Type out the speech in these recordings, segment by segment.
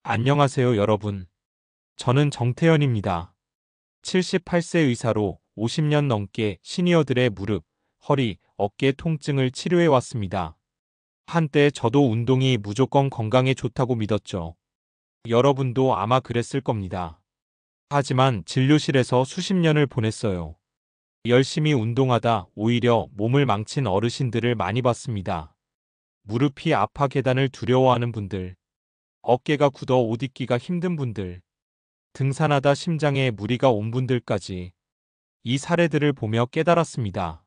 안녕하세요, 여러분. 저는 정태현입니다. 78세 의사로 50년 넘게 시니어들의 무릎, 허리, 어깨 통증을 치료해 왔습니다. 한때 저도 운동이 무조건 건강에 좋다고 믿었죠. 여러분도 아마 그랬을 겁니다. 하지만 진료실에서 수십 년을 보냈어요. 열심히 운동하다 오히려 몸을 망친 어르신들을 많이 봤습니다. 무릎이 아파 계단을 두려워하는 분들, 어깨가 굳어 옷 입기가 힘든 분들, 등산하다 심장에 무리가 온 분들까지 이 사례들을 보며 깨달았습니다.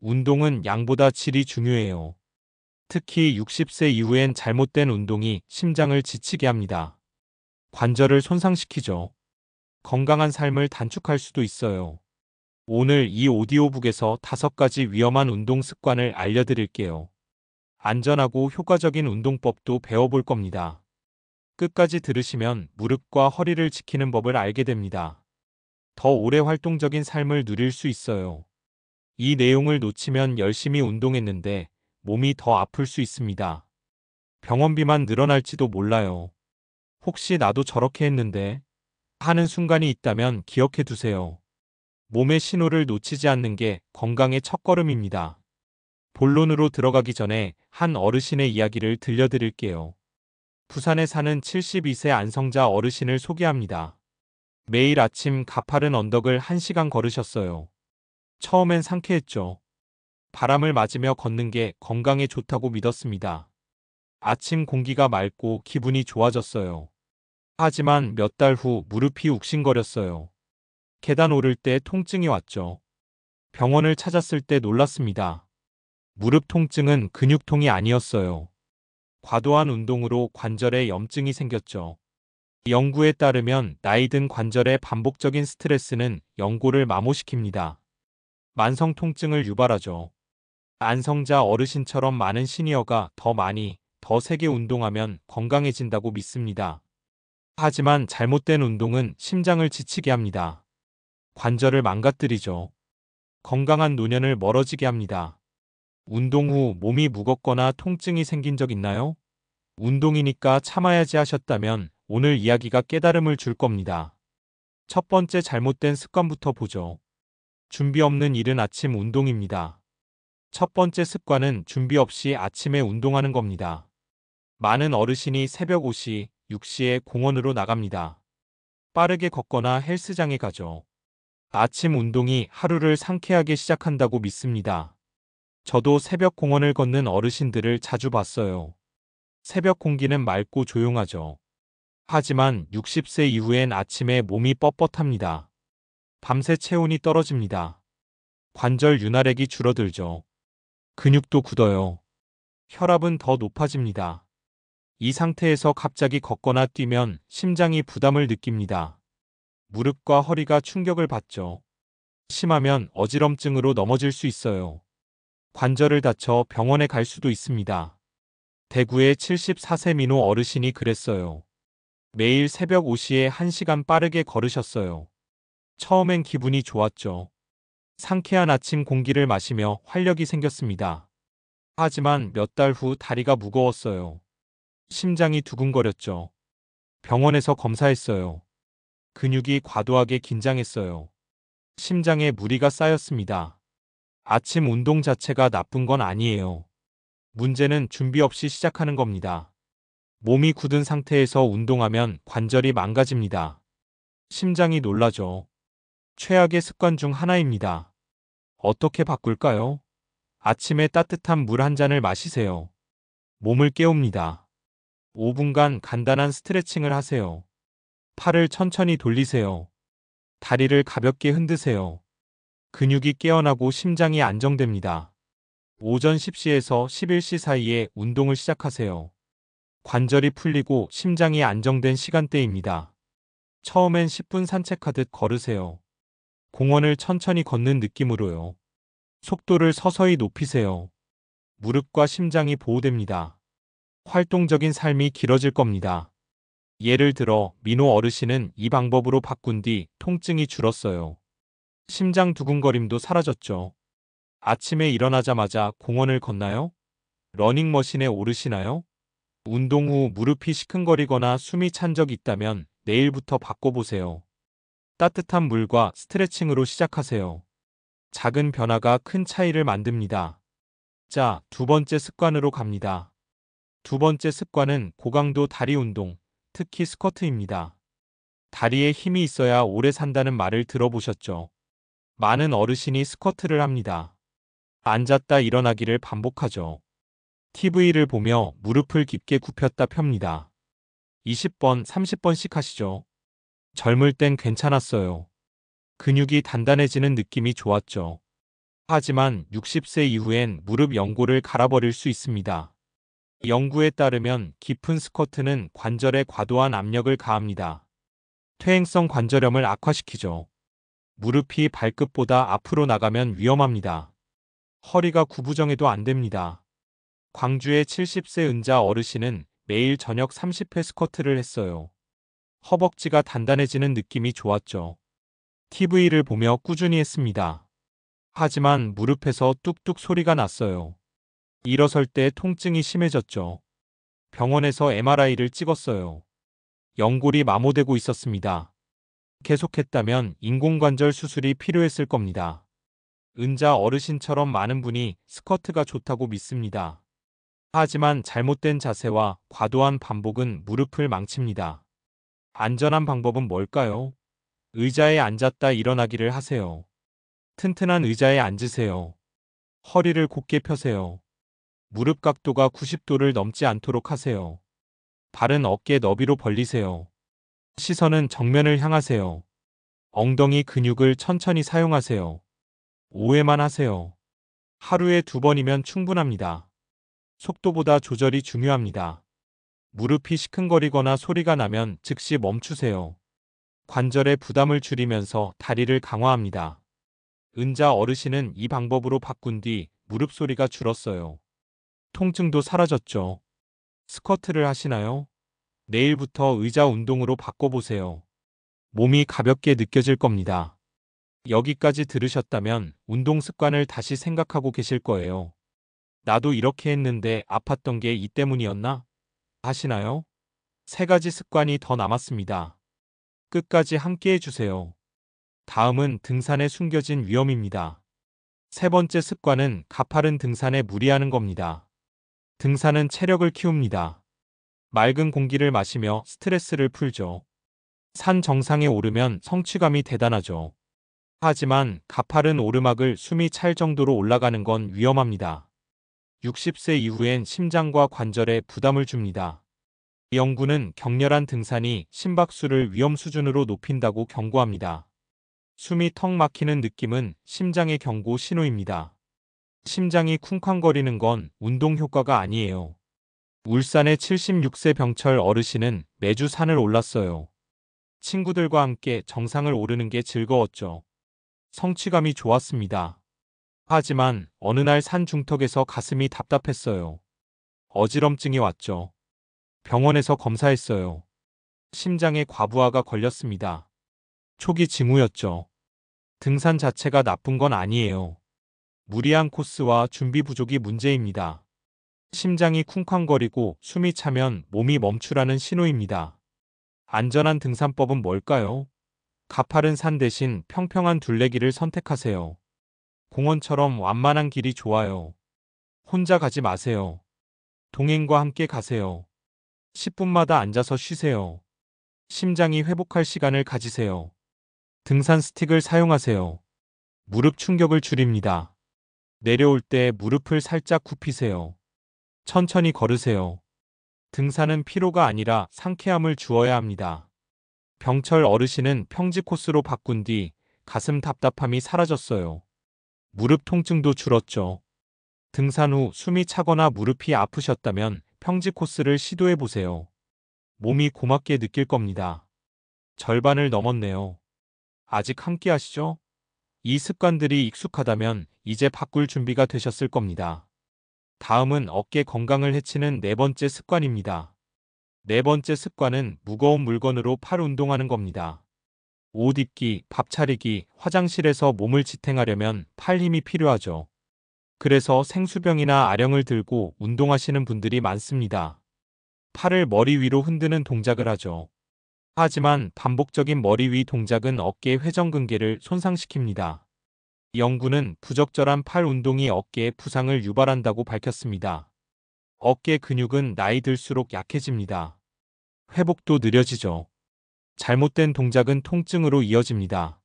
운동은 양보다 질이 중요해요. 특히 60세 이후엔 잘못된 운동이 심장을 지치게 합니다. 관절을 손상시키죠. 건강한 삶을 단축할 수도 있어요. 오늘 이 오디오북에서 5가지 위험한 운동 습관을 알려드릴게요. 안전하고 효과적인 운동법도 배워볼 겁니다. 끝까지 들으시면 무릎과 허리를 지키는 법을 알게 됩니다. 더 오래 활동적인 삶을 누릴 수 있어요. 이 내용을 놓치면 열심히 운동했는데 몸이 더 아플 수 있습니다. 병원비만 늘어날지도 몰라요. 혹시 나도 저렇게 했는데 하는 순간이 있다면 기억해 두세요. 몸의 신호를 놓치지 않는 게 건강의 첫걸음입니다. 본론으로 들어가기 전에 한 어르신의 이야기를 들려드릴게요. 부산에 사는 72세 안성자 어르신을 소개합니다. 매일 아침 가파른 언덕을 1시간 걸으셨어요. 처음엔 상쾌했죠. 바람을 맞으며 걷는 게 건강에 좋다고 믿었습니다. 아침 공기가 맑고 기분이 좋아졌어요. 하지만 몇 달 후 무릎이 욱신거렸어요. 계단 오를 때 통증이 왔죠. 병원을 찾았을 때 놀랐습니다. 무릎 통증은 근육통이 아니었어요. 과도한 운동으로 관절에 염증이 생겼죠. 연구에 따르면 나이 든 관절의 반복적인 스트레스는 연골을 마모시킵니다. 만성 통증을 유발하죠. 안성자 어르신처럼 많은 시니어가 더 많이, 더 세게 운동하면 건강해진다고 믿습니다. 하지만 잘못된 운동은 심장을 지치게 합니다. 관절을 망가뜨리죠. 건강한 노년을 멀어지게 합니다. 운동 후 몸이 무겁거나 통증이 생긴 적 있나요? 운동이니까 참아야지 하셨다면 오늘 이야기가 깨달음을 줄 겁니다. 첫 번째 잘못된 습관부터 보죠. 준비 없는 이른 아침 운동입니다. 첫 번째 습관은 준비 없이 아침에 운동하는 겁니다. 많은 어르신이 새벽 5시, 6시에 공원으로 나갑니다. 빠르게 걷거나 헬스장에 가죠. 아침 운동이 하루를 상쾌하게 시작한다고 믿습니다. 저도 새벽 공원을 걷는 어르신들을 자주 봤어요. 새벽 공기는 맑고 조용하죠. 하지만 60세 이후엔 아침에 몸이 뻣뻣합니다. 밤새 체온이 떨어집니다. 관절 윤활액이 줄어들죠. 근육도 굳어요. 혈압은 더 높아집니다. 이 상태에서 갑자기 걷거나 뛰면 심장이 부담을 느낍니다. 무릎과 허리가 충격을 받죠. 심하면 어지럼증으로 넘어질 수 있어요. 관절을 다쳐 병원에 갈 수도 있습니다. 대구의 74세 민호 어르신이 그랬어요. 매일 새벽 5시에 1시간 빠르게 걸으셨어요. 처음엔 기분이 좋았죠. 상쾌한 아침 공기를 마시며 활력이 생겼습니다. 하지만 몇 달 후 다리가 무거웠어요. 심장이 두근거렸죠. 병원에서 검사했어요. 근육이 과도하게 긴장했어요. 심장에 무리가 쌓였습니다. 아침 운동 자체가 나쁜 건 아니에요. 문제는 준비 없이 시작하는 겁니다. 몸이 굳은 상태에서 운동하면 관절이 망가집니다. 심장이 놀라죠. 최악의 습관 중 하나입니다. 어떻게 바꿀까요? 아침에 따뜻한 물 한 잔을 마시세요. 몸을 깨웁니다. 5분간 간단한 스트레칭을 하세요. 팔을 천천히 돌리세요. 다리를 가볍게 흔드세요. 근육이 깨어나고 심장이 안정됩니다. 오전 10시에서 11시 사이에 운동을 시작하세요. 관절이 풀리고 심장이 안정된 시간대입니다. 처음엔 10분 산책하듯 걸으세요. 공원을 천천히 걷는 느낌으로요. 속도를 서서히 높이세요. 무릎과 심장이 보호됩니다. 활동적인 삶이 길어질 겁니다. 예를 들어 민호 어르신은 이 방법으로 바꾼 뒤 통증이 줄었어요. 심장 두근거림도 사라졌죠. 아침에 일어나자마자 공원을 걷나요? 러닝머신에 오르시나요? 운동 후 무릎이 시큰거리거나 숨이 찬 적 있다면 내일부터 바꿔보세요. 따뜻한 물과 스트레칭으로 시작하세요. 작은 변화가 큰 차이를 만듭니다. 자, 두 번째 습관으로 갑니다. 두 번째 습관은 고강도 다리 운동, 특히 스쿼트입니다. 다리에 힘이 있어야 오래 산다는 말을 들어보셨죠? 많은 어르신이 스쿼트를 합니다. 앉았다 일어나기를 반복하죠. TV를 보며 무릎을 깊게 굽혔다 펴니다. 20번, 30번씩 하시죠. 젊을 땐 괜찮았어요. 근육이 단단해지는 느낌이 좋았죠. 하지만 60세 이후엔 무릎 연골을 갈아버릴 수 있습니다. 연구에 따르면 깊은 스쿼트는 관절에 과도한 압력을 가합니다. 퇴행성 관절염을 악화시키죠. 무릎이 발끝보다 앞으로 나가면 위험합니다. 허리가 구부정해도 안 됩니다. 광주의 70세 은자 어르신은 매일 저녁 30회 스쿼트를 했어요. 허벅지가 단단해지는 느낌이 좋았죠. TV를 보며 꾸준히 했습니다. 하지만 무릎에서 뚝뚝 소리가 났어요. 일어설 때 통증이 심해졌죠. 병원에서 MRI를 찍었어요. 연골이 마모되고 있었습니다. 계속했다면 인공관절 수술이 필요했을 겁니다. 은자 어르신처럼 많은 분이 스쿼트가 좋다고 믿습니다. 하지만 잘못된 자세와 과도한 반복은 무릎을 망칩니다. 안전한 방법은 뭘까요? 의자에 앉았다 일어나기를 하세요. 튼튼한 의자에 앉으세요. 허리를 곧게 펴세요. 무릎 각도가 90도를 넘지 않도록 하세요. 발은 어깨 너비로 벌리세요. 시선은 정면을 향하세요. 엉덩이 근육을 천천히 사용하세요. 5회만 하세요. 하루에 2번이면 충분합니다. 속도보다 조절이 중요합니다. 무릎이 시큰거리거나 소리가 나면 즉시 멈추세요. 관절의 부담을 줄이면서 다리를 강화합니다. 은자 어르신은 이 방법으로 바꾼 뒤 무릎 소리가 줄었어요. 통증도 사라졌죠. 스쿼트를 하시나요? 내일부터 의자 운동으로 바꿔보세요. 몸이 가볍게 느껴질 겁니다. 여기까지 들으셨다면 운동 습관을 다시 생각하고 계실 거예요. 나도 이렇게 했는데 아팠던 게 이 때문이었나? 하시나요? 세 가지 습관이 더 남았습니다. 끝까지 함께 해주세요. 다음은 등산에 숨겨진 위험입니다. 세 번째 습관은 가파른 등산에 무리하는 겁니다. 등산은 체력을 키웁니다. 맑은 공기를 마시며 스트레스를 풀죠. 산 정상에 오르면 성취감이 대단하죠. 하지만 가파른 오르막을 숨이 찰 정도로 올라가는 건 위험합니다. 60세 이후엔 심장과 관절에 부담을 줍니다. 연구는 격렬한 등산이 심박수를 위험 수준으로 높인다고 경고합니다. 숨이 턱 막히는 느낌은 심장의 경고 신호입니다. 심장이 쿵쾅거리는 건 운동 효과가 아니에요. 울산의 76세 병철 어르신은 매주 산을 올랐어요. 친구들과 함께 정상을 오르는 게 즐거웠죠. 성취감이 좋았습니다. 하지만 어느 날 산 중턱에서 가슴이 답답했어요. 어지럼증이 왔죠. 병원에서 검사했어요. 심장에 과부하가 걸렸습니다. 초기 징후였죠. 등산 자체가 나쁜 건 아니에요. 무리한 코스와 준비 부족이 문제입니다. 심장이 쿵쾅거리고 숨이 차면 몸이 멈추라는 신호입니다. 안전한 등산법은 뭘까요? 가파른 산 대신 평평한 둘레길을 선택하세요. 공원처럼 완만한 길이 좋아요. 혼자 가지 마세요. 동행과 함께 가세요. 10분마다 앉아서 쉬세요. 심장이 회복할 시간을 가지세요. 등산 스틱을 사용하세요. 무릎 충격을 줄입니다. 내려올 때 무릎을 살짝 굽히세요. 천천히 걸으세요. 등산은 피로가 아니라 상쾌함을 주어야 합니다. 병철 어르신은 평지 코스로 바꾼 뒤 가슴 답답함이 사라졌어요. 무릎 통증도 줄었죠. 등산 후 숨이 차거나 무릎이 아프셨다면 평지 코스를 시도해 보세요. 몸이 고맙게 느낄 겁니다. 절반을 넘었네요. 아직 함께 하시죠? 이 습관들이 익숙하다면 이제 바꿀 준비가 되셨을 겁니다. 다음은 어깨 건강을 해치는 네 번째 습관입니다. 네 번째 습관은 무거운 물건으로 팔 운동하는 겁니다. 옷 입기, 밥 차리기, 화장실에서 몸을 지탱하려면 팔 힘이 필요하죠. 그래서 생수병이나 아령을 들고 운동하시는 분들이 많습니다. 팔을 머리 위로 흔드는 동작을 하죠. 하지만 반복적인 머리 위 동작은 어깨 회전근개를 손상시킵니다. 연구는 부적절한 팔 운동이 어깨에 부상을 유발한다고 밝혔습니다. 어깨 근육은 나이 들수록 약해집니다. 회복도 느려지죠. 잘못된 동작은 통증으로 이어집니다.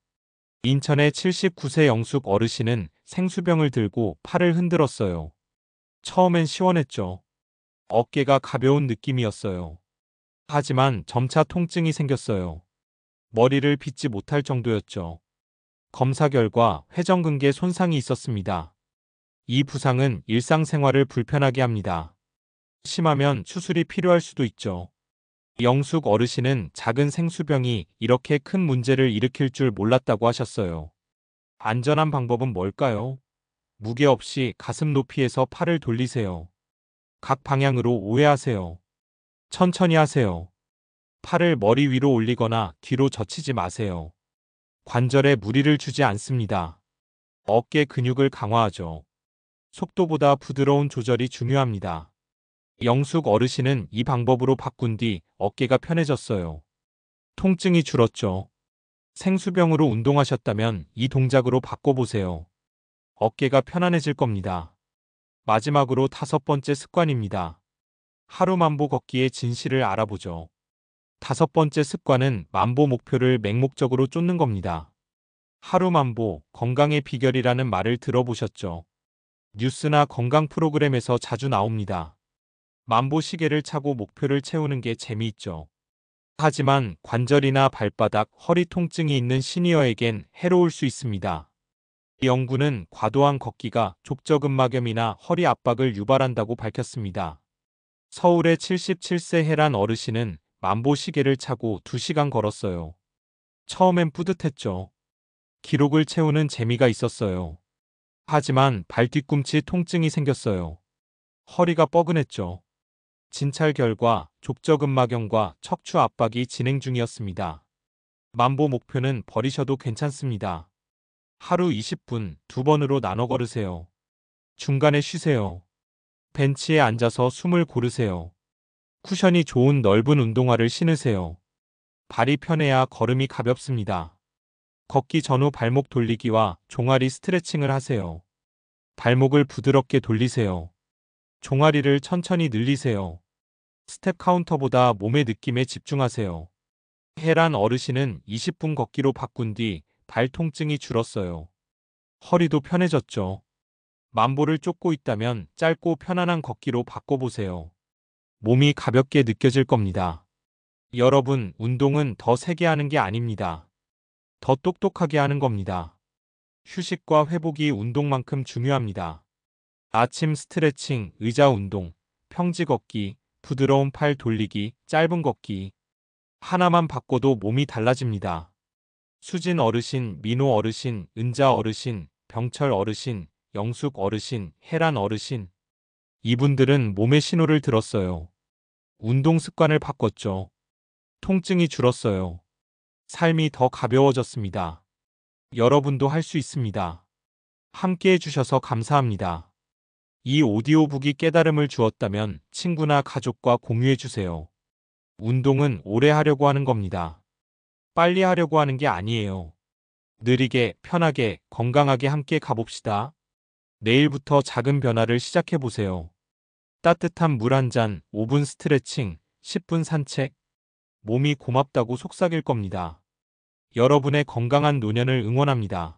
인천의 79세 영숙 어르신은 생수병을 들고 팔을 흔들었어요. 처음엔 시원했죠. 어깨가 가벼운 느낌이었어요. 하지만 점차 통증이 생겼어요. 머리를 빗지 못할 정도였죠. 검사 결과 회전근개 손상이 있었습니다. 이 부상은 일상생활을 불편하게 합니다. 심하면 수술이 필요할 수도 있죠. 영숙 어르신은 작은 생수병이 이렇게 큰 문제를 일으킬 줄 몰랐다고 하셨어요. 안전한 방법은 뭘까요? 무게 없이 가슴 높이에서 팔을 돌리세요. 각 방향으로 5회 하세요. 천천히 하세요. 팔을 머리 위로 올리거나 뒤로 젖히지 마세요. 관절에 무리를 주지 않습니다. 어깨 근육을 강화하죠. 속도보다 부드러운 조절이 중요합니다. 영숙 어르신은 이 방법으로 바꾼 뒤 어깨가 편해졌어요. 통증이 줄었죠. 생수병으로 운동하셨다면 이 동작으로 바꿔보세요. 어깨가 편안해질 겁니다. 마지막으로 5번째 습관입니다. 하루 만보 걷기의 진실을 알아보죠. 5번째 습관은 만보 목표를 맹목적으로 쫓는 겁니다. 하루 만보, 건강의 비결이라는 말을 들어보셨죠? 뉴스나 건강 프로그램에서 자주 나옵니다. 만보 시계를 차고 목표를 채우는 게 재미있죠. 하지만 관절이나 발바닥, 허리 통증이 있는 시니어에겐 해로울 수 있습니다. 이 연구는 과도한 걷기가 족저근막염이나 허리 압박을 유발한다고 밝혔습니다. 서울의 77세 해란 어르신은 만보 시계를 차고 2시간 걸었어요. 처음엔 뿌듯했죠. 기록을 채우는 재미가 있었어요. 하지만 발 뒤꿈치 통증이 생겼어요. 허리가 뻐근했죠. 진찰 결과 족저근막염과 척추 압박이 진행 중이었습니다. 만보 목표는 버리셔도 괜찮습니다. 하루 20분 2번으로 나눠 걸으세요. 중간에 쉬세요. 벤치에 앉아서 숨을 고르세요. 쿠션이 좋은 넓은 운동화를 신으세요. 발이 편해야 걸음이 가볍습니다. 걷기 전후 발목 돌리기와 종아리 스트레칭을 하세요. 발목을 부드럽게 돌리세요. 종아리를 천천히 늘리세요. 스텝 카운터보다 몸의 느낌에 집중하세요. 해란 어르신은 20분 걷기로 바꾼 뒤 발 통증이 줄었어요. 허리도 편해졌죠. 만보를 쫓고 있다면 짧고 편안한 걷기로 바꿔보세요. 몸이 가볍게 느껴질 겁니다. 여러분, 운동은 더 세게 하는 게 아닙니다. 더 똑똑하게 하는 겁니다. 휴식과 회복이 운동만큼 중요합니다. 아침 스트레칭, 의자 운동, 평지 걷기, 부드러운 팔 돌리기, 짧은 걷기. 하나만 바꿔도 몸이 달라집니다. 수진 어르신, 민호 어르신, 은자 어르신, 병철 어르신, 영숙 어르신, 혜란 어르신. 이분들은 몸의 신호를 들었어요. 운동 습관을 바꿨죠. 통증이 줄었어요. 삶이 더 가벼워졌습니다. 여러분도 할 수 있습니다. 함께 해주셔서 감사합니다. 이 오디오북이 깨달음을 주었다면 친구나 가족과 공유해주세요. 운동은 오래 하려고 하는 겁니다. 빨리 하려고 하는 게 아니에요. 느리게, 편하게, 건강하게 함께 가봅시다. 내일부터 작은 변화를 시작해보세요. 따뜻한 물 한 잔, 5분 스트레칭, 10분 산책. 몸이 고맙다고 속삭일 겁니다. 여러분의 건강한 노년을 응원합니다.